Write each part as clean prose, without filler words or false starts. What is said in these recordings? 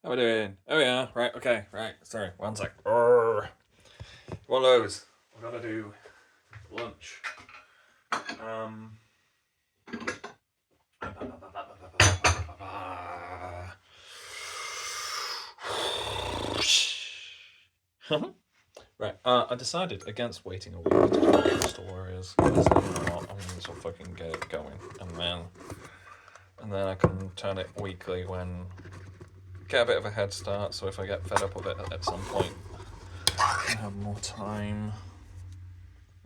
How we doing? Oh yeah, right, okay, right. Sorry, one sec. One of those. We gotta do lunch. Um. Right. I decided against waiting a week to do Crystal Warriors. I said, you know what? I'm gonna just fucking get it going, and then I can turn it weekly when get a bit of a head start. So if I get fed up with it at some point, I can have more time.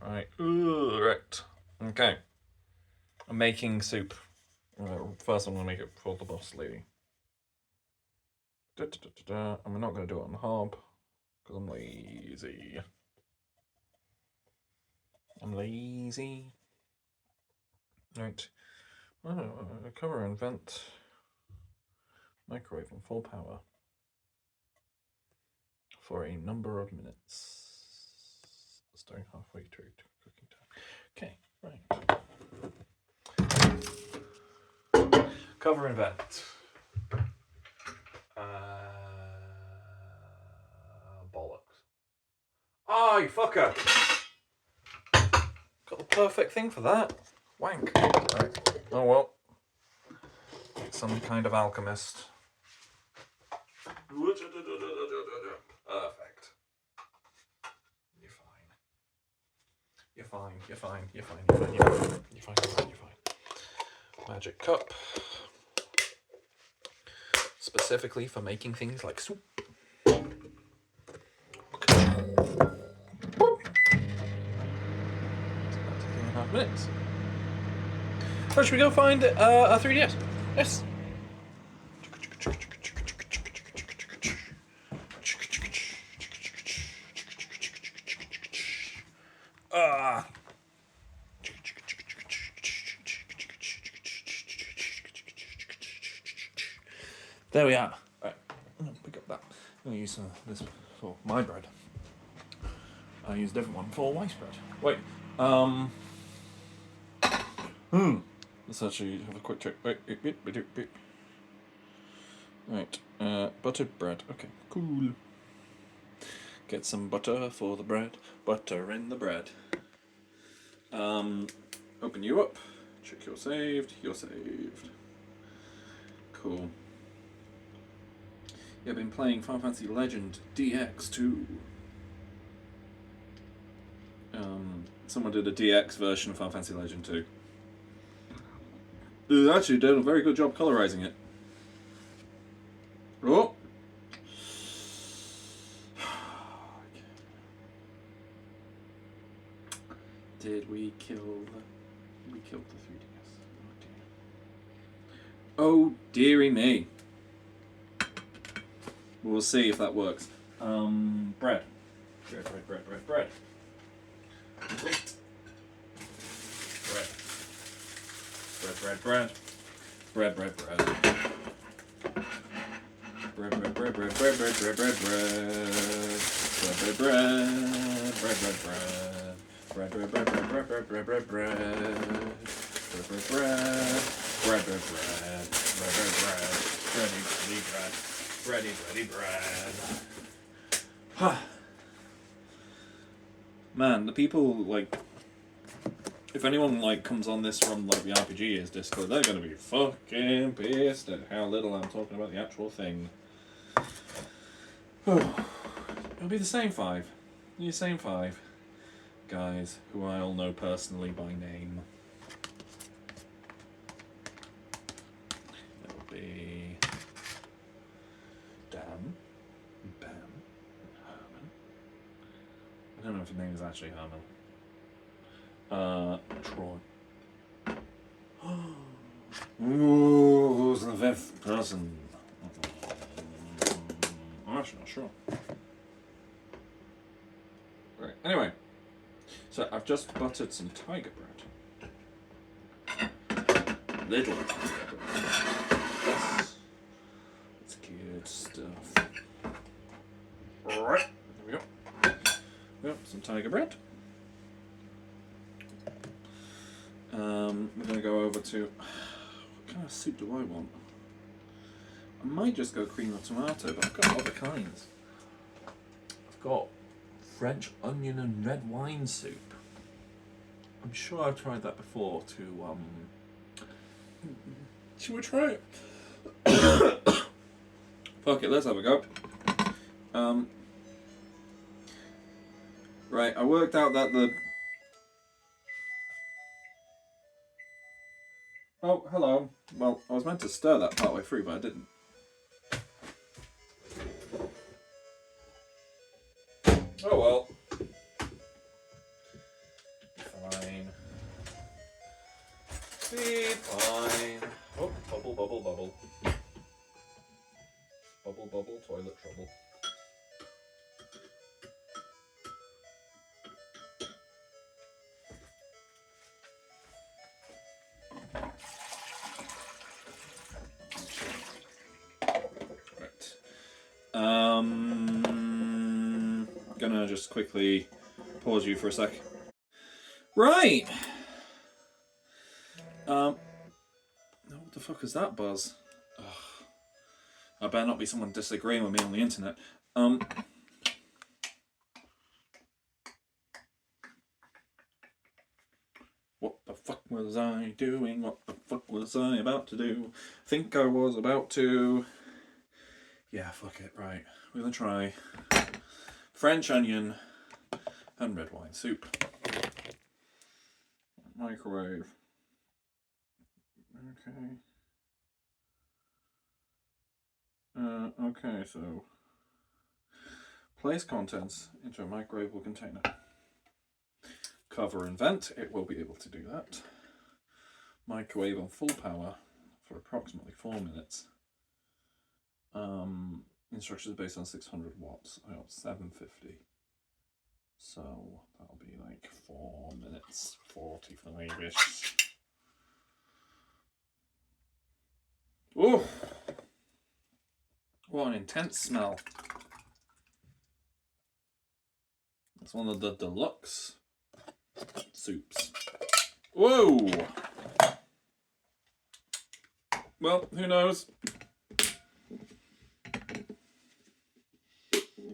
Right. Right. Okay. I'm making soup. First, I'm going to make it for the boss lady. And we're not going to do it on the hob because I'm lazy. Right. Cover and vent. Microwave on full power for a number of minutes. Starting halfway through cooking time. Okay, right. Cover and vent. Bollocks. Oh, you fucker! Got the perfect thing for that. Wank. Right. Oh well. Some kind of alchemist. Perfect. You're fine. Magic cup. Specifically for making things like soup. 2.5 minutes. Where should we go find a 3DS? Yes. There we are. Right. I'm going to pick up that. I'm going to use this for my bread. I use a different one for white bread. Wait. Let's actually have a quick check. Wait. Right. Buttered bread. Okay. Cool. Get some butter for the bread. Butter in the bread. Open you up. Check you're saved. You're saved. Cool. Yeah, I've been playing Final Fantasy Legend DX2. Someone did a DX version of Final Fantasy Legend 2. They actually did a very good job colorizing it. Oh! Did we kill the... We killed the 3DS. Oh dearie me. We'll see if that works. Bread. Bread. Bread. Man, the people like, if anyone like comes on this from like the RPG Discord, they're gonna be fucking pissed at how little I'm talking about the actual thing. It'll be the same five. The same five guys who I all know personally by name. It'll be Dan, Bam, Herman. I don't know if his name is actually Herman. Troy. Ooh, who's the fifth person? I'm actually not sure. Right, anyway. So I've just buttered some tiger bread. Little tiger bread. Yes. That's good stuff. Alright, there we go. Yep, some tiger bread. We're going to go over to... What kind of soup do I want? I might just go cream of tomato, but I've got other kinds. I've got French onion and red wine soup. I'm sure I've tried that before to, should we try it? Fuck it, let's have a go. Right, I worked out that the... Oh, hello. Well, I was meant to stir that partway through, but I didn't. Oh well. Fine. Be fine. Oh, bubble, bubble, bubble. Bubble, bubble, toilet trouble. Gonna just quickly pause you for a sec. Right. What the fuck is that buzz? Ugh. I better not be someone disagreeing with me on the internet. What the fuck was I doing? What the fuck was I about to do? Think I was about to... Yeah, fuck it, right. We're gonna try French onion and red wine soup. Microwave. Okay. Okay, so place contents into a microwavable container. Cover and vent, it will be able to do that. Microwave on full power for approximately 4 minutes. Instructions based on 600 watts. I got 750. So that'll be like 4 minutes, 45-ish. Oh, what an intense smell. It's one of the deluxe soups. Whoa! Well, who knows?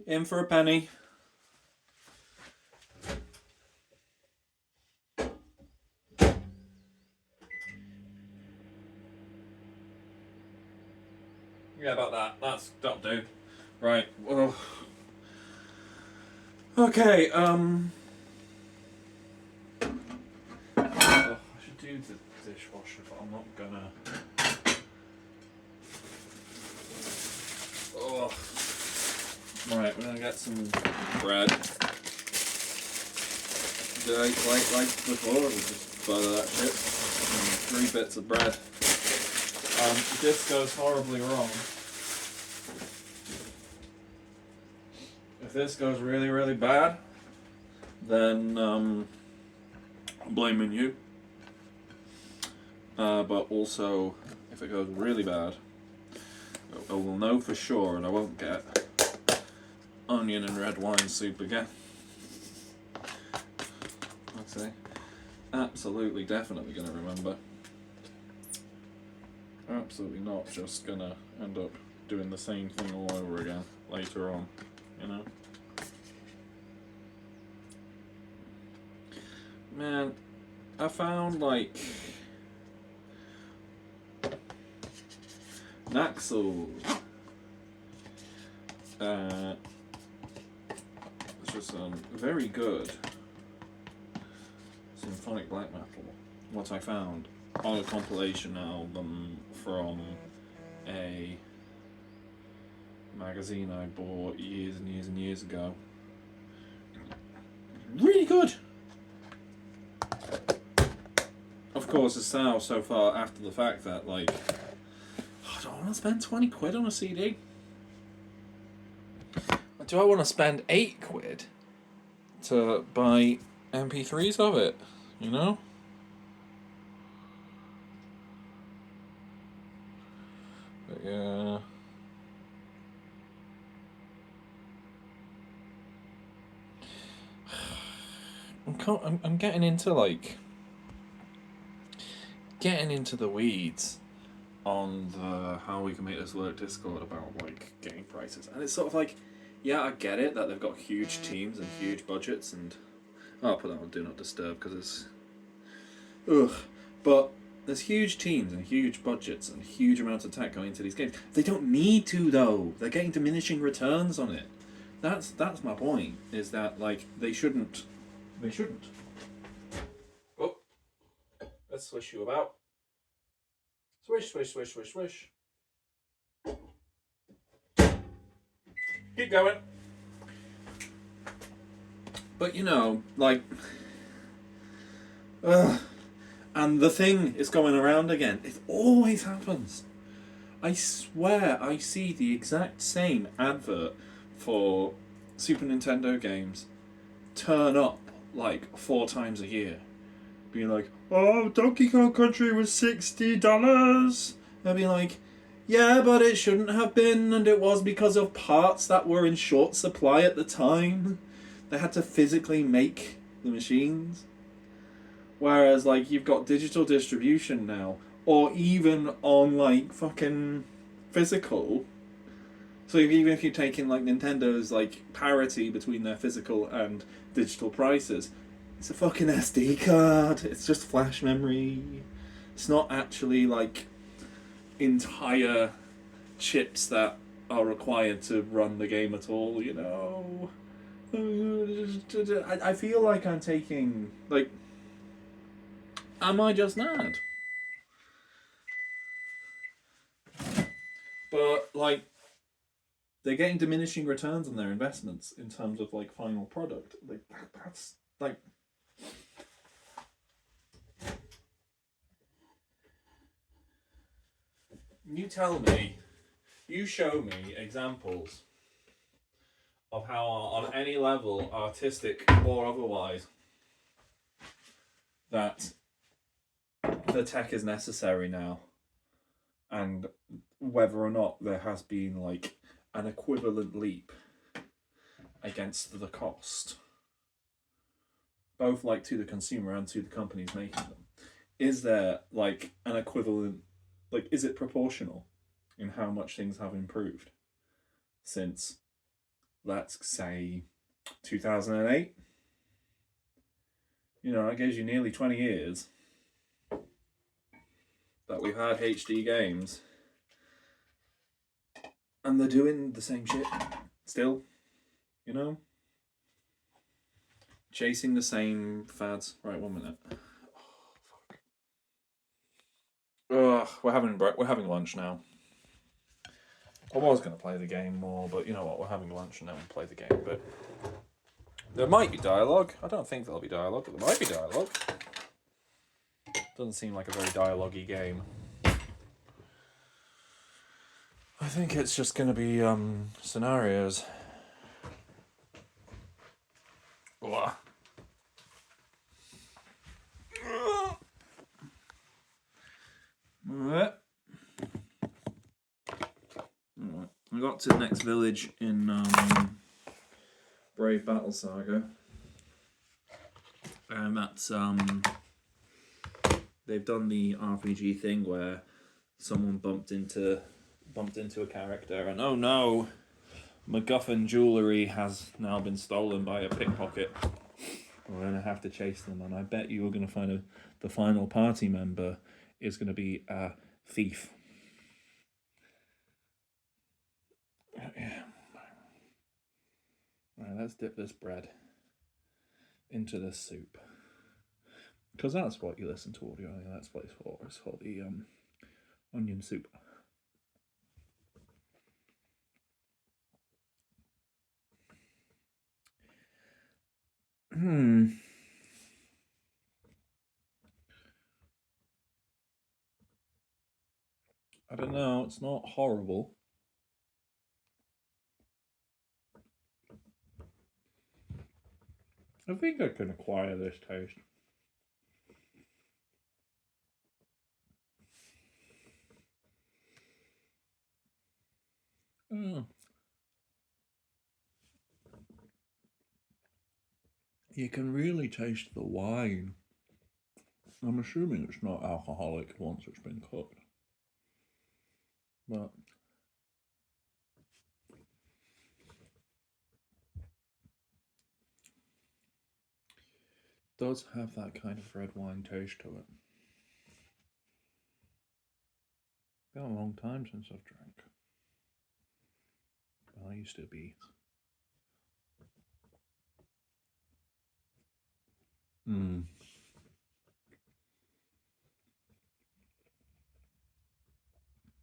In for a penny. Yeah, about that. That'll do. Right. Well. Okay. I should do the dishwasher, but I'm not gonna. Oh. Right, we're gonna get some bread. Like before, we'll just butter that shit. And 3 bits of bread. If this goes horribly wrong, if this goes really, really bad, then I'm blaming you. But also, if it goes really bad, I will know for sure and I won't get onion and red wine soup again. I'd say absolutely, definitely gonna remember. Absolutely not just gonna end up doing the same thing all over again later on, you know? Man, I found like Naxal. It's just very good symphonic black metal. What I found on a compilation album from a magazine I bought years and years and years ago. Really good! Of course, it's now so far after the fact that, like, I don't want to spend 20 quid on a CD. Do I want to spend 8 quid to buy MP3s of it, you know? But yeah. I'm getting into, like, getting into the weeds on the how we can make this work Discord about like game prices, and it's sort of like, yeah, I get it that they've got huge teams and huge budgets, and I'll put that on Do Not Disturb because it's ugh, but there's huge teams and huge budgets and huge amounts of tech going into these games. They don't need to though. They're getting diminishing returns on it. That's my point. Is that like they shouldn't. They shouldn't. Oh, let's swish you about. Swish, swish, swish, swish, swish. Keep going. But you know, like, and the thing is going around again. It always happens. I swear I see the exact same advert for Super Nintendo games turn up like 4 times a year. Being like, oh, Donkey Kong Country was $60. I'd be like, yeah, but it shouldn't have been, and it was because of parts that were in short supply at the time. They had to physically make the machines. Whereas, like, you've got digital distribution now, or even on, like, fucking physical. So even if you're taking, like, Nintendo's, like, parity between their physical and digital prices, it's a fucking SD card. It's just flash memory. It's not actually, like, entire chips that are required to run the game at all, you know? I feel like I'm taking, like, am I just mad? But, like, they're getting diminishing returns on their investments in terms of, like, final product. Like, that's, like... You tell me, you show me examples of how, on any level, artistic or otherwise, that the tech is necessary now, and whether or not there has been like an equivalent leap against the cost, both like to the consumer and to the companies making them. Is there like an equivalent, like is it proportional in how much things have improved since, let's say, 2008? You know, that gives you nearly 20 years that we've had HD games, and they're doing the same shit still, you know? Chasing the same fads. Right, 1 minute. Ugh, we're having lunch now. I was going to play the game more, but you know what, we're having lunch and then we'll play the game, but there might be dialogue. I don't think there'll be dialogue, but there might be dialogue. Doesn't seem like a very dialogue-y game. I think it's just going to be scenarios. Ugh. Alright. We got to the next village in Brave Battle Saga. And that's they've done the RPG thing where someone bumped into a character and oh no, MacGuffin jewellery has now been stolen by a pickpocket. We're going to have to chase them, and I bet you we're going to find the final party member is going to be a thief. Yeah. Right, let's dip this bread into this soup. Because that's what you listen to audio, that's what it's for. It's for the onion soup. I don't know, it's not horrible. I think I can acquire this taste. You can really taste the wine. I'm assuming it's not alcoholic once it's been cooked. But does have that kind of red wine taste to it. Been a long time since I've drank. I used to be.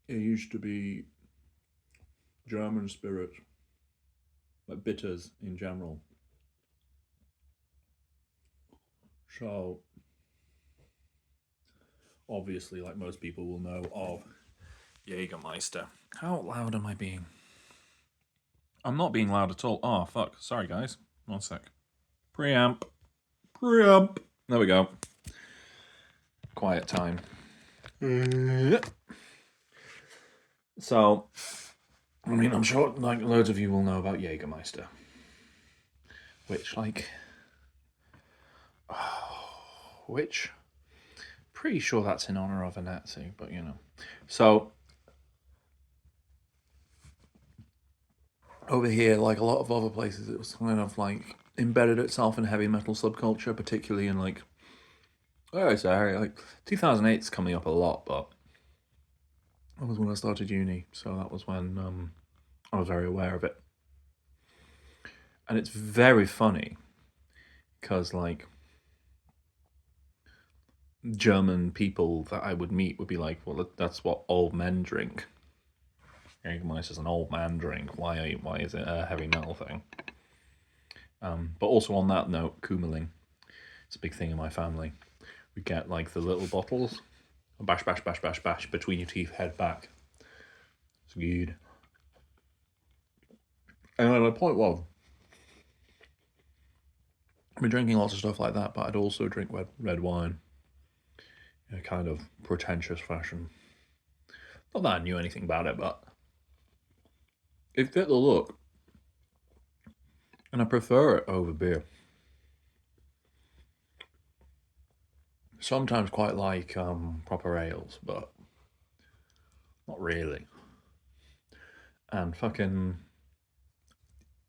It used to be German spirits, like bitters in general. So, obviously, like most people will know of Jägermeister. How loud am I being? I'm not being loud at all. Oh, fuck. Sorry, guys. 1 sec. Preamp. Preamp. There we go. Quiet time. So, I mean, I'm sure like loads of you will know about Jägermeister. Which, like... which... Pretty sure that's in honor of a Nazi, but you know. So... over here, like a lot of other places, it was kind of like embedded itself in heavy metal subculture, particularly in like, oh, sorry, like 2008's coming up a lot, but that was when I started uni, so that was when I was very aware of it. And it's very funny because like German people that I would meet would be like, well, that's what old men drink. Jägermeister's an old man drink. Why is it a heavy metal thing? But also on that note, Kummeling. It's a big thing in my family. We get like the little bottles, bash, bash, bash, bash, bash between your teeth, head back. It's good. And the point was, I've been drinking lots of stuff like that, but I'd also drink red wine in a kind of pretentious fashion. Not that I knew anything about it, but it fit the look. And I prefer it over beer. Sometimes quite like proper ales, but not really. And fucking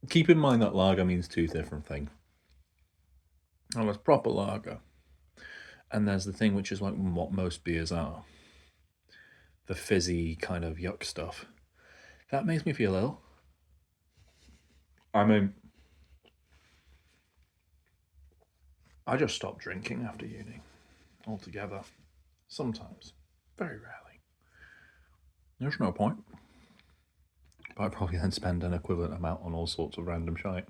keep in mind that lager means two different things. And there's proper lager, and there's the thing which is like what most beers are. The fizzy kind of yuck stuff. That makes me feel ill. I mean, I just stopped drinking after uni altogether. Sometimes. Very rarely. There's no point. But I probably then spend an equivalent amount on all sorts of random shite.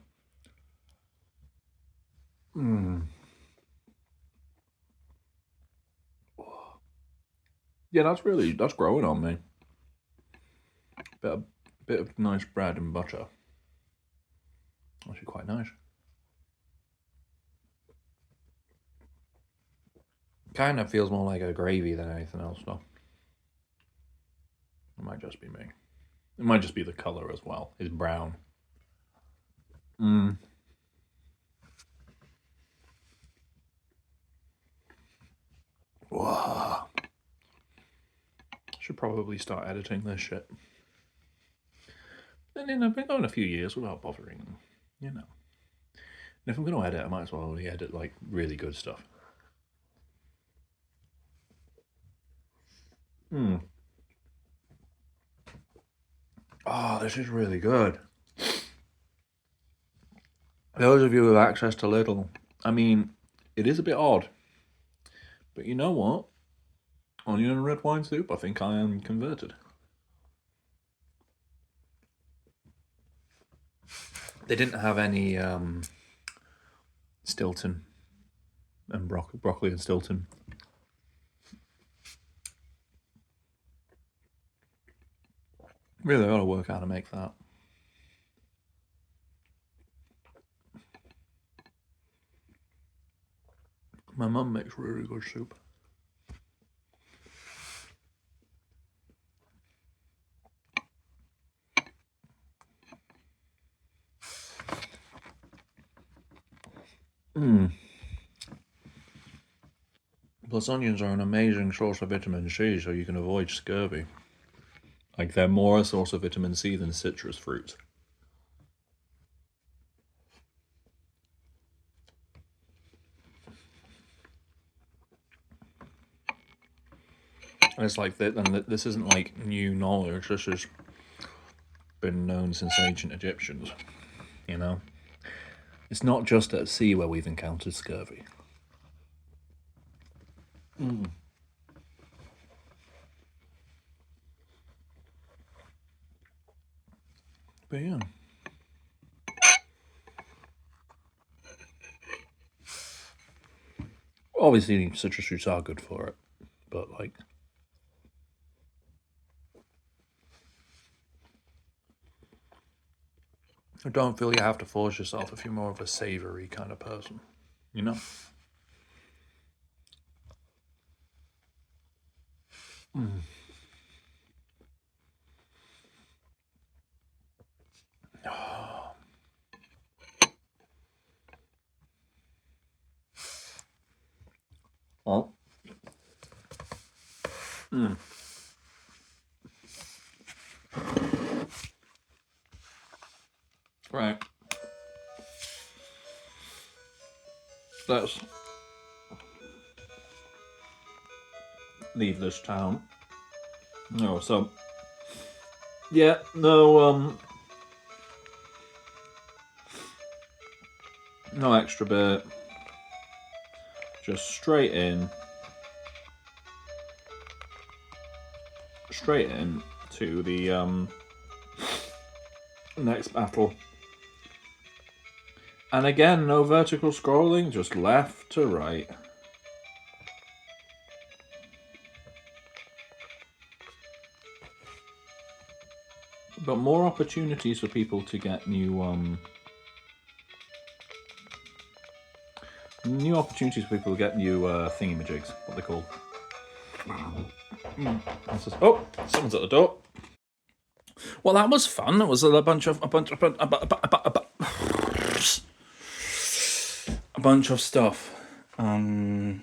Yeah, that's growing on me. Bit of nice bread and butter. Actually quite nice. Kind of feels more like a gravy than anything else, though. It might just be me. It might just be the colour as well. It's brown. Wow. Should probably start editing this shit. And then I've been going a few years without bothering, you know. And if I'm going to edit, I might as well only edit like really good stuff. Oh, this is really good. Those of you with access to Lidl, I mean, it is a bit odd. But you know what? Onion and red wine soup, I think I am converted. They didn't have any Stilton and broccoli and Stilton. Really ought to work out how to make that. My mum makes really good soup. Plus, onions are an amazing source of vitamin C, so you can avoid scurvy. Like, they're more a source of vitamin C than citrus fruits. And it's like that, and this isn't like new knowledge. This has been known since ancient Egyptians. You know, it's not just at sea where we've encountered scurvy. But yeah. Obviously, citrus fruits are good for it, but like, I don't feel you have to force yourself if you're more of a savory kind of person, you know? Oh. Right. Let's leave this town. No, so yeah, no no extra bit. Just straight in to the next battle. And again, no vertical scrolling, just left to right. But more opportunities for people to get new opportunities for people to get new thingamajigs, what they call. Oh, someone's at the door. Well, that was fun. It was a bunch of stuff. Yeah,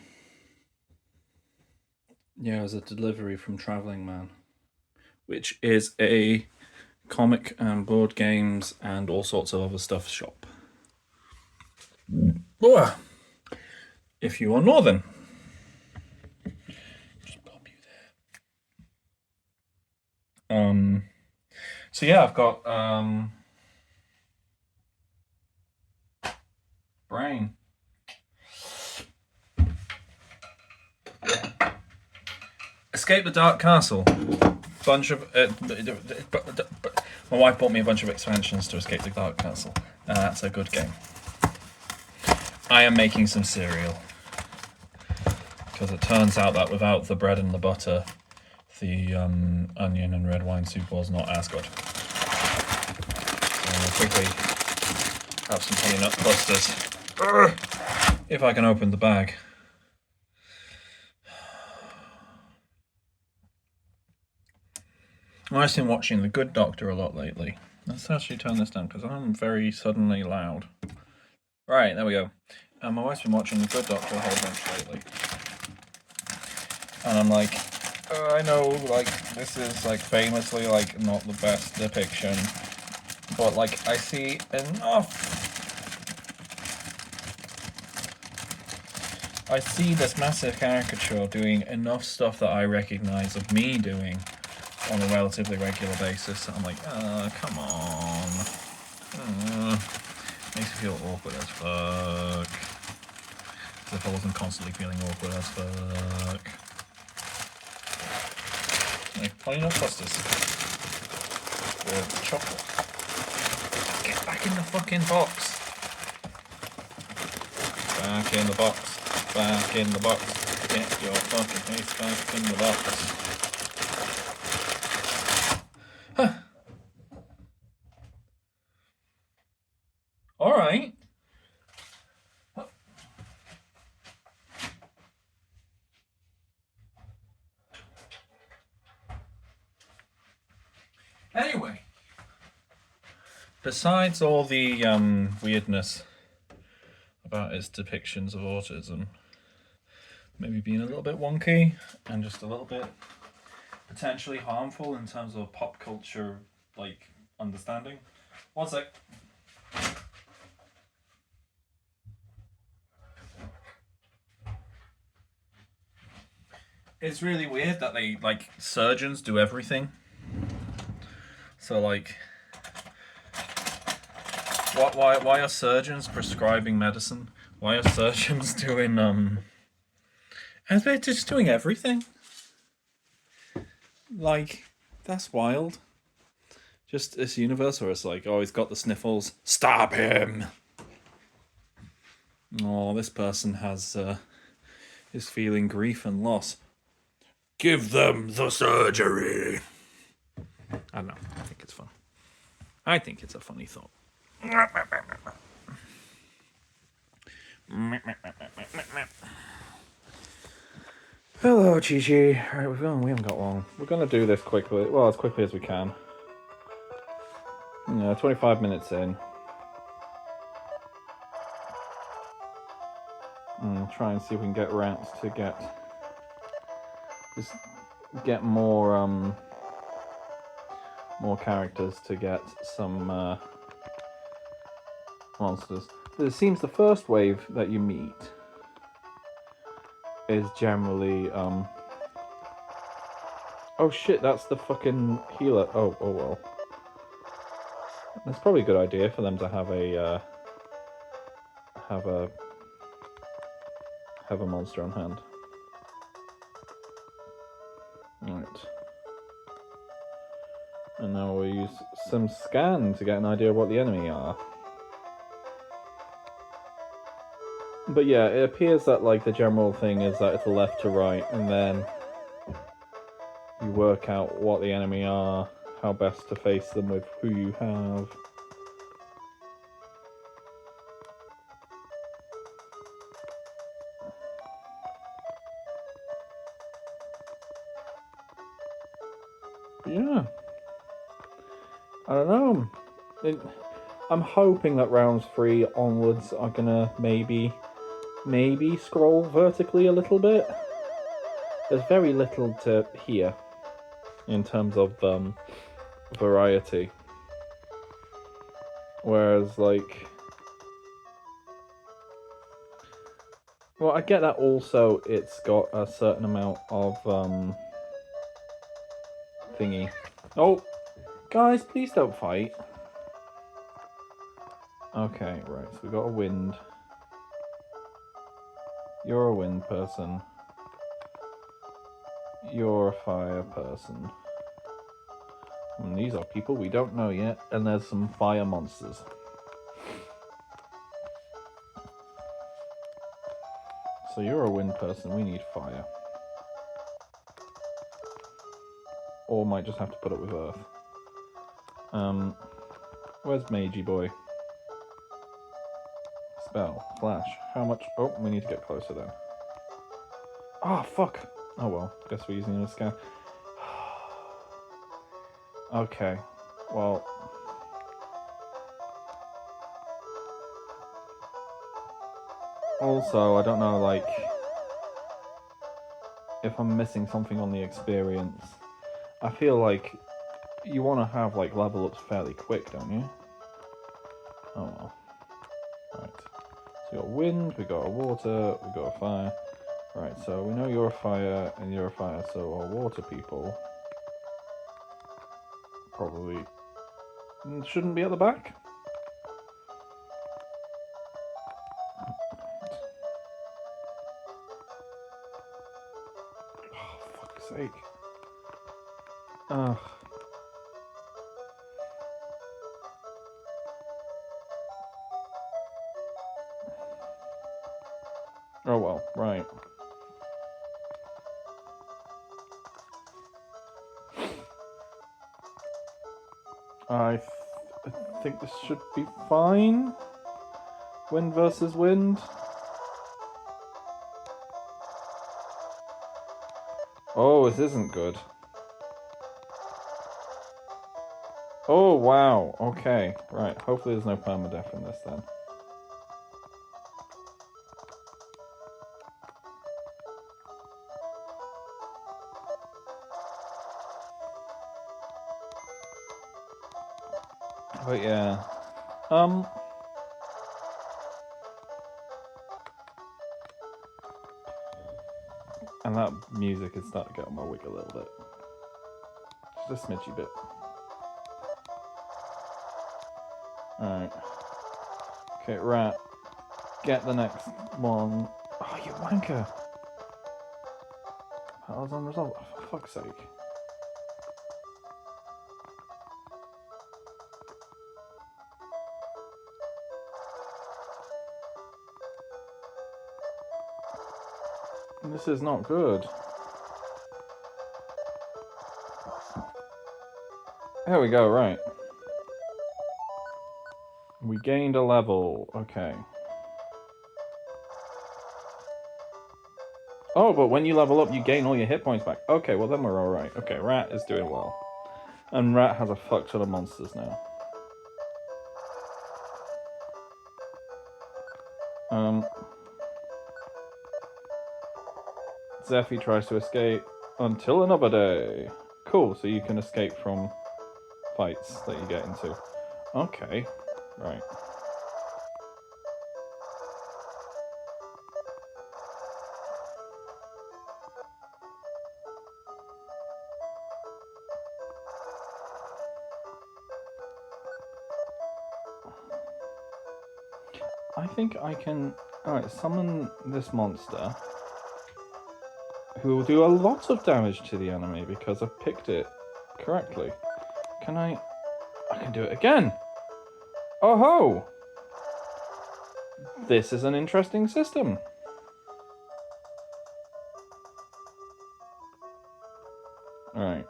it was a delivery from Traveling Man, which is a comic and board games and all sorts of other stuff shop. If you are northern, just pop you there. So yeah, I've got Brain. Escape the Dark Castle. Bunch of my wife bought me a bunch of expansions to Escape the Dark Castle. That's a good game. I am making some cereal because it turns out that without the bread and the butter, the onion and red wine soup was not as good. So I'll quickly have some honey nut clusters if I can open the bag. I've been watching The Good Doctor a lot lately. Let's actually turn this down because I'm very suddenly loud. Right, there we go. My wife's been watching The Good Doctor a whole bunch lately. And I'm like, I know, like, this is, like, famously, like, not the best depiction. But, like, I see enough. I see this massive caricature doing enough stuff that I recognize of me doing on a relatively regular basis. I'm like, come on. Makes me feel awkward as fuck. As if I wasn't constantly feeling awkward as fuck. Like, honey nut clusters. With chocolate. Get back in the fucking box. Back in the box. Back in the box. Get your fucking face back in the box. All right. Anyway, besides all the weirdness about its depictions of autism, maybe being a little bit wonky and just a little bit potentially harmful in terms of pop culture, like, understanding. One sec. It's really weird that they, like, surgeons do everything. So, like, why are surgeons prescribing medicine? Why are surgeons doing, and they're just doing everything? Like, that's wild. Just this universe where it's like, oh, he's got the sniffles. Stop him! Oh, this person is feeling grief and loss. Give them the surgery. I don't know. I think it's fun. I think it's a funny thought. Hello, Gigi. Right, we haven't got long. We're gonna do this quickly. Well, as quickly as we can. 25 minutes in. Try and see if we can get routes to get more characters to get some monsters. It seems the first wave that you meet is generally oh shit, that's the fucking healer. Oh well. That's probably a good idea for them to have a monster on hand. Right. And now we'll use some scan to get an idea of what the enemy are. But yeah, it appears that like the general thing is that it's left to right, and then you work out what the enemy are, how best to face them with who you have. Yeah. I don't know. I'm hoping that rounds 3 onwards are gonna maybe scroll vertically a little bit. There's very little to hear in terms of variety. Whereas, like, well, I get that also it's got a certain amount of thingy. Oh, guys, please don't fight. Okay, right, so we got a wind. You're a wind person. You're a fire person. And these are people we don't know yet, and there's some fire monsters. So you're a wind person, we need fire. Or might just have to put it with earth. Where's Magey boy? Spell, flash, how much? Oh, we need to get closer then. Ah, oh, fuck! Oh well, guess we're using a scan. Okay, well... Also, I don't know, like... if I'm missing something on the experience. I feel like you want to have, like, level ups fairly quick, don't you? Oh well. Right. So we got wind, we got a water, we got a fire. Right, so we know you're a fire and you're a fire, so our water people probably shouldn't be at the back. Oh, fuck's sake. Ugh. Oh well, right. I think this should be fine. Wind versus wind. Oh, this isn't good. Oh, wow. Okay, right. Hopefully there's no permadeath in this then. But yeah. And that music is starting to get on my wig a little bit. Just a smidgy bit. Alright. Okay, rat. Get the next one. Oh, you wanker! That was unresolved. Oh, for fuck's sake. This is not good. There we go, right. We gained a level. Okay. Oh, but when you level up, you gain all your hit points back. Okay, well then we're alright. Okay, Rat is doing well. And Rat has a fuck ton of monsters now. Zephy tries to escape until another day. Cool, so you can escape from fights that you get into. Okay, right. I think I can... Alright, summon this monster who will do a lot of damage to the enemy because I've picked it correctly. Can I can do it again! Oh ho! This is an interesting system. Right.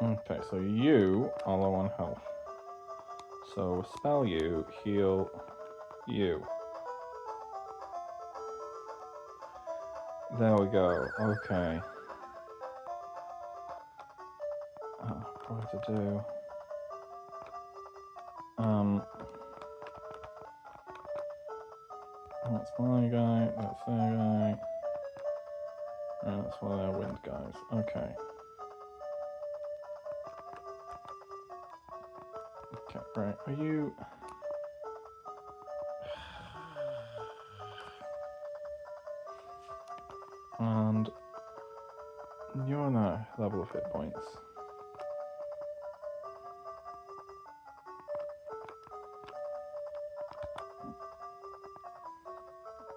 Okay, so you are low on health. So spell you, heal you. There we go. Okay. What to do? That's my guy. That's their guy. And that's one of their wind guys. Okay. Okay, right. Are you... And you're on that level of hit points.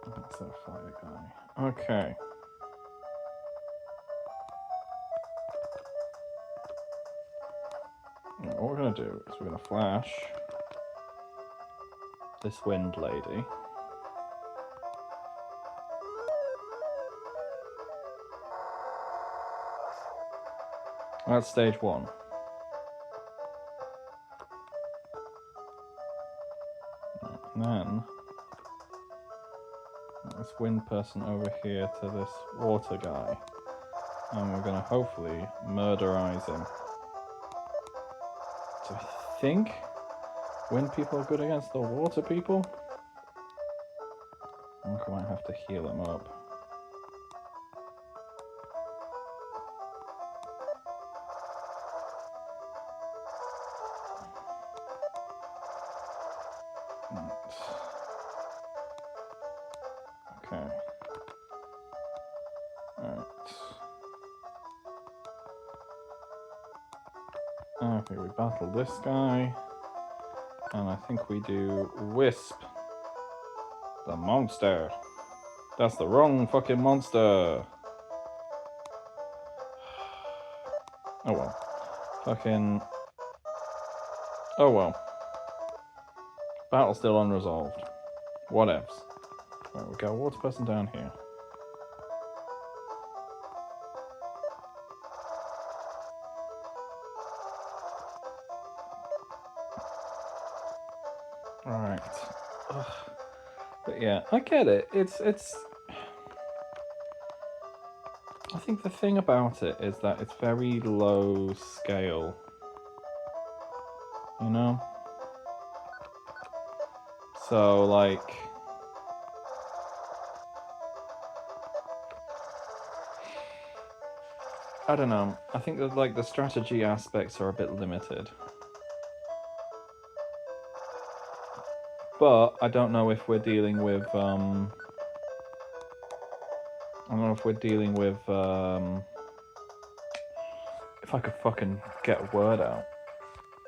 That's a fire guy. Okay. Now, what we're going to do is we're going to flash this wind lady. That's stage 1. And then this wind person over here to this water guy. And we're going to hopefully murderize him. So I think wind people are good against the water people. I think I might have to heal him up. Okay. Alright. Okay, we battle this guy. And I think we do Wisp. The monster. That's the wrong fucking monster. Oh well. Fucking... Oh well. Battle still unresolved. Whatevs. Right, we got a water person down here. Right. Ugh. But yeah, I get it. It's... I think the thing about it is that it's very low scale. You know? So, like... I don't know. I think that like the strategy aspects are a bit limited. But I don't know if we're dealing with I don't know if we're dealing with if I could fucking get a word out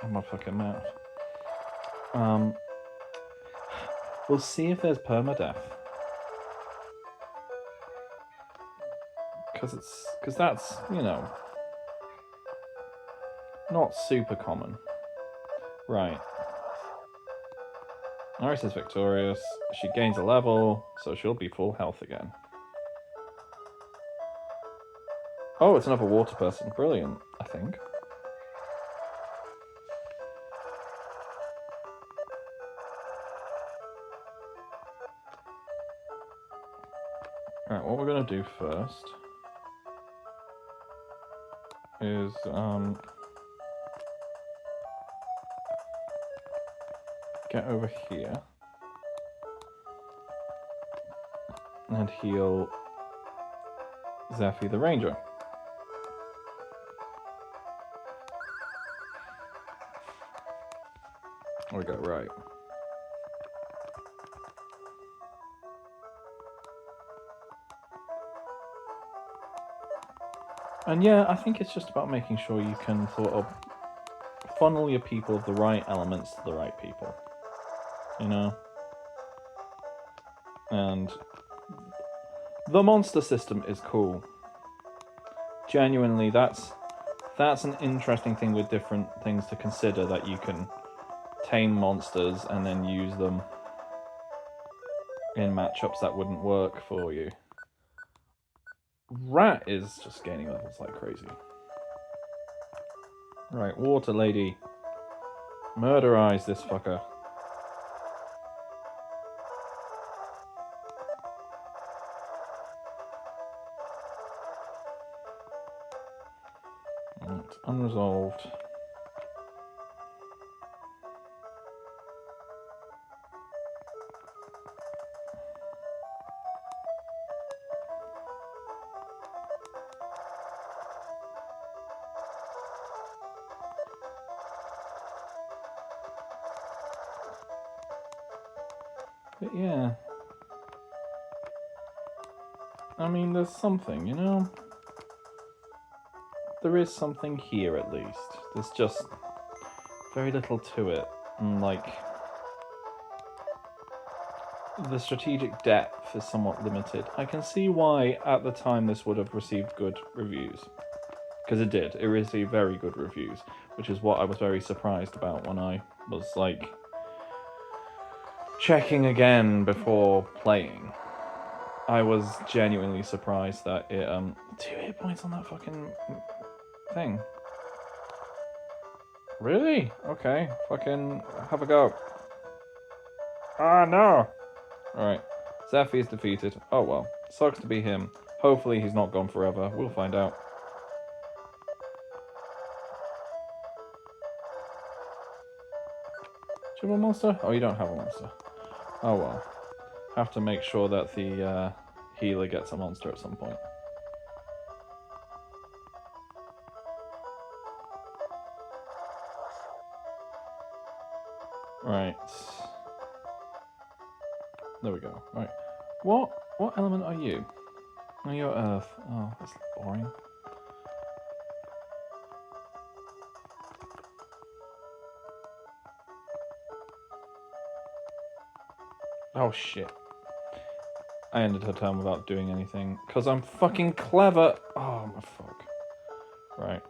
of my fucking mouth. We'll see if there's permadeath. Because that's, you know, not super common. Right. Iris is victorious. She gains a level, so she'll be full health again. Oh, it's another water person. Brilliant, I think. Alright, what we're going to do first is get over here and heal Zephy the Ranger. There we go, right. And yeah, I think it's just about making sure you can sort of funnel your people of the right elements to the right people. You know? And the monster system is cool. Genuinely, that's an interesting thing with different things to consider, that you can tame monsters and then use them in matchups that wouldn't work for you. Rat is just gaining levels like crazy. Right, water lady. Murderize this fucker. Right, unresolved. But yeah. I mean, there's something, you know? There is something here, at least. There's just very little to it. And, like, the strategic depth is somewhat limited. I can see why, at the time, this would have received good reviews. Because it did. It received very good reviews. Which is what I was very surprised about when I was, like, checking again before playing. I was genuinely surprised that it, 2 hit points on that fucking thing. Really? Okay, fucking have a go. Ah, no! Alright, Zephy is defeated. Oh well, sucks to be him. Hopefully he's not gone forever. We'll find out. Do you have a monster? Oh, you don't have a monster. Oh well. Have to make sure that the healer gets a monster at some point. Right. There we go. Right. What element are you? Oh, you're Earth. Oh, that's boring. Oh shit. I ended her turn without doing anything. Because I'm fucking clever. Oh my fuck. Right.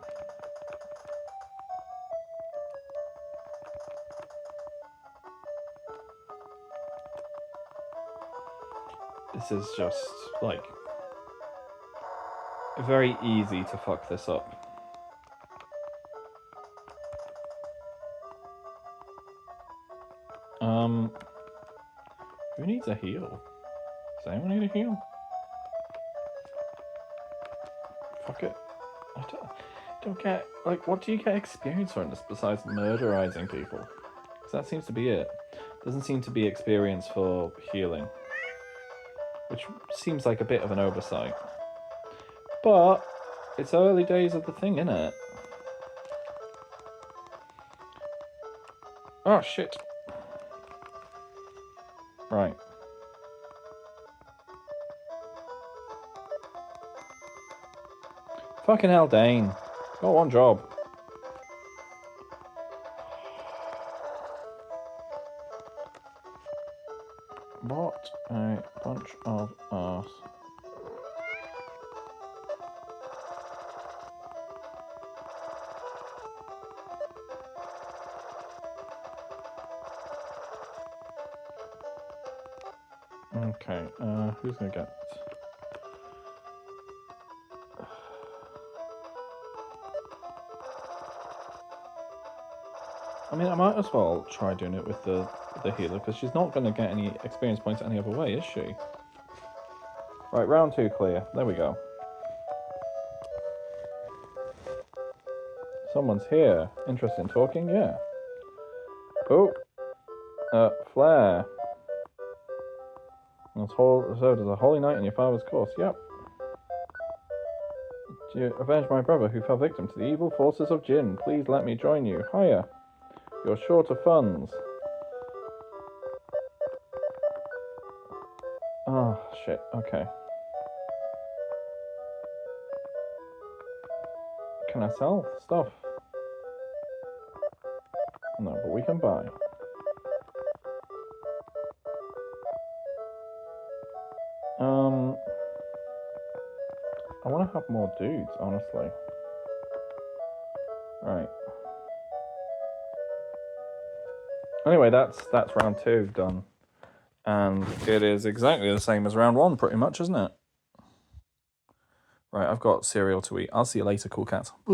This is just, like, very easy to fuck this up. Who needs a heal? Does anyone need a heal? Fuck it. I don't get, like, what do you get experience from this besides murderizing people? Because that seems to be it. Doesn't seem to be experience for healing. Which seems like a bit of an oversight. But It's early days of the thing, innit? Oh, shit. Right. Fucking hell, Dane. Got one job. What a bunch of arse. Okay, who's gonna get it? I mean, I might as well try doing it with the healer, because she's not going to get any experience points any other way, is she? Right, round 2 clear. There we go. Someone's here. Interested in talking? Yeah. Oh. Flare. Served as a holy knight in your father's course. Yep. Do you avenge my brother who fell victim to the evil forces of Jin? Please let me join you. Hiya. You're short of funds. Oh, shit. Okay. Can I sell stuff? No, but we can buy. I want to have more dudes, honestly. Right. Anyway, that's round 2 done. And it is exactly the same as round 1, pretty much, isn't it? Right, I've got cereal to eat. I'll see you later, cool cats. Bye.